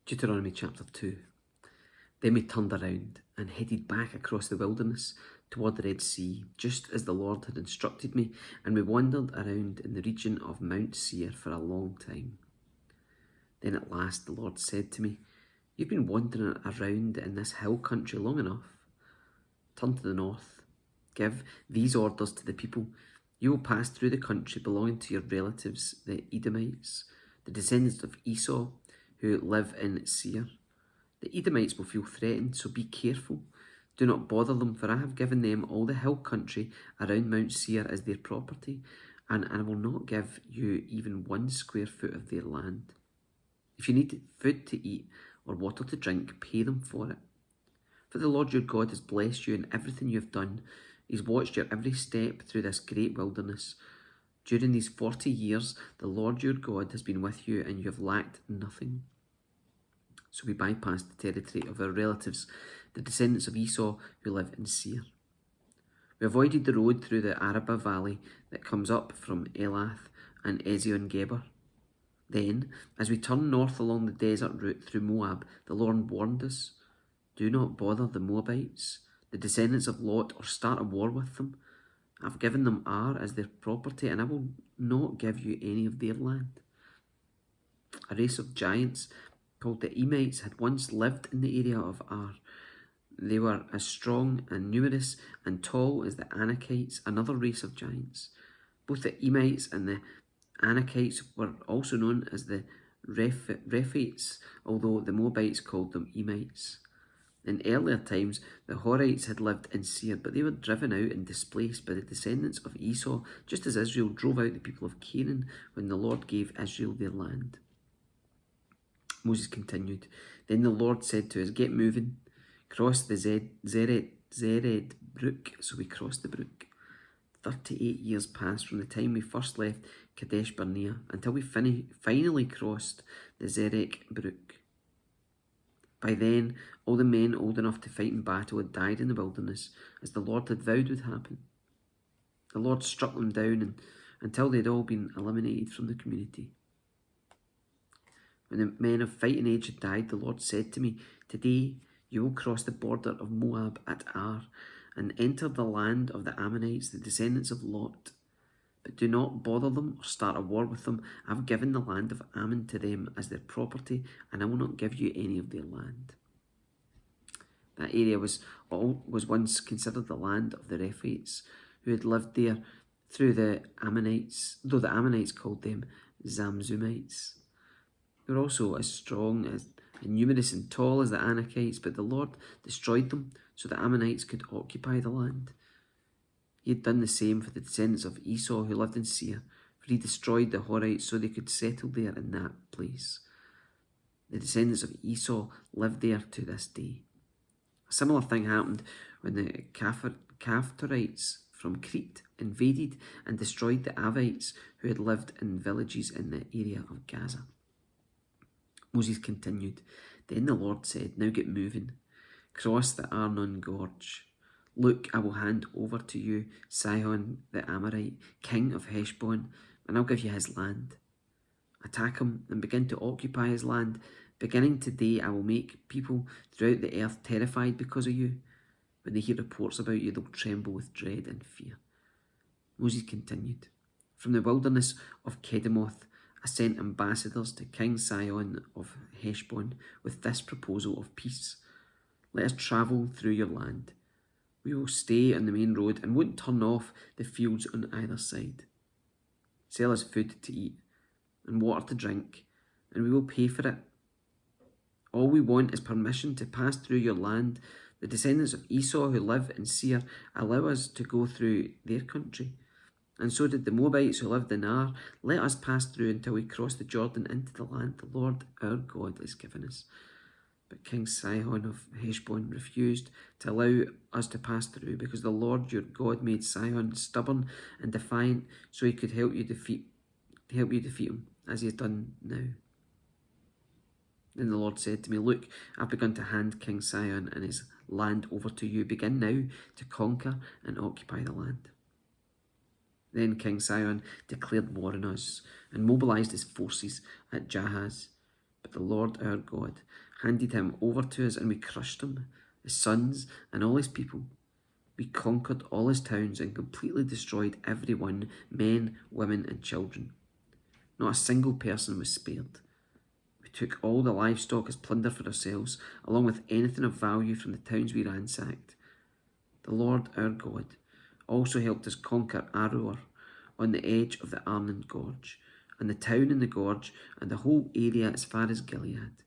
Deuteronomy chapter 2. Then we turned around and headed back across the wilderness toward the Red Sea, just as the Lord had instructed me, and we wandered around in the region of Mount Seir for a long time. Then at last the Lord said to me, "You've been wandering around in this hill country long enough. Turn to the north. Give these orders to the people. You will pass through the country belonging to your relatives, the Edomites, the descendants of Esau, who live in Seir. The Edomites will feel threatened, so be careful. Do not bother them, for I have given them all the hill country around Mount Seir as their property, and I will not give you even 1 square foot of their land. If you need food to eat or water to drink, pay them for it. For the Lord your God has blessed you in everything you have done. He's watched your every step through this great wilderness. During these 40 years, the Lord your God has been with you, and you have lacked nothing." So we bypassed the territory of our relatives, the descendants of Esau who live in Seir. We avoided the road through the Arabah valley that comes up from Elath and Ezion-Geber. Then, as we turned north along the desert route through Moab, the Lord warned us, "Do not bother the Moabites, the descendants of Lot, or start a war with them. I've given them Ar as their property, and I will not give you any of their land." A race of giants called the Emites had once lived in the area of Ar. They were as strong and numerous and tall as the Anakites, another race of giants. Both the Emites and the Anakites were also known as the Rephaites, although the Moabites called them Emites. In earlier times, the Horites had lived in Seir, but they were driven out and displaced by the descendants of Esau, just as Israel drove out the people of Canaan when the Lord gave Israel their land. Moses continued, "Then the Lord said to us, 'Get moving, cross the Zered brook.' So we crossed the brook. 38 years passed from the time we first left Kadesh Barnea until we finally crossed the Zerek brook. By then, all the men old enough to fight in battle had died in the wilderness, as the Lord had vowed would happen. The Lord struck them down until they had all been eliminated from the community. When the men of fighting age had died, the Lord said to me, 'Today you will cross the border of Moab at Ar and enter the land of the Ammonites, the descendants of Lot. But do not bother them or start a war with them. I've given the land of Ammon to them as their property, and I will not give you any of their land.'" That area was once considered the land of the Rephaites, who had lived there through the Ammonites, though the Ammonites called them Zamzumites. They were also as strong and numerous and tall as the Anakites, but the Lord destroyed them so the Ammonites could occupy the land. He had done the same for the descendants of Esau who lived in Seir, for he destroyed the Horites so they could settle there in that place. The descendants of Esau live there to this day. A similar thing happened when the Caphtorites from Crete invaded and destroyed the Avites who had lived in villages in the area of Gaza. Moses continued, "Then the Lord said, 'Now get moving. Cross the Arnon Gorge. Look, I will hand over to you Sihon the Amorite, king of Heshbon, and I'll give you his land. Attack him and begin to occupy his land. Beginning today, I will make people throughout the earth terrified because of you. When they hear reports about you, they'll tremble with dread and fear.'" Moses continued, "From the wilderness of Kedemoth, I sent ambassadors to King Sihon of Heshbon with this proposal of peace. 'Let us travel through your land. We will stay on the main road and won't turn off the fields on either side. Sell us food to eat and water to drink, and we will pay for it. All we want is permission to pass through your land. The descendants of Esau who live in Seir allow us to go through their country. And so did the Moabites who lived in Ar. Let us pass through until we cross the Jordan into the land the Lord our God has given us.' But King Sihon of Heshbon refused to allow us to pass through because the Lord your God made Sihon stubborn and defiant, so he could help you defeat him, as he has done now. Then the Lord said to me, 'Look, I've begun to hand King Sihon and his land over to you. Begin now to conquer and occupy the land.' Then King Sihon declared war on us and mobilized his forces at Jahaz. But the Lord our God handed him over to us, and we crushed him, his sons, and all his people. We conquered all his towns and completely destroyed every one, men, women, and children. Not a single person was spared. We took all the livestock as plunder for ourselves, along with anything of value from the towns we ransacked. The Lord our God also helped us conquer Aroer on the edge of the Arnon Gorge, and the town in the gorge, and the whole area as far as Gilead.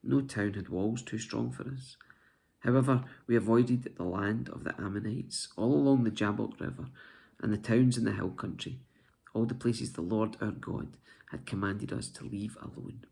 No town had walls too strong for us. However, we avoided the land of the Ammonites, all along the Jabbok River, and the towns in the hill country, all the places the Lord our God had commanded us to leave alone.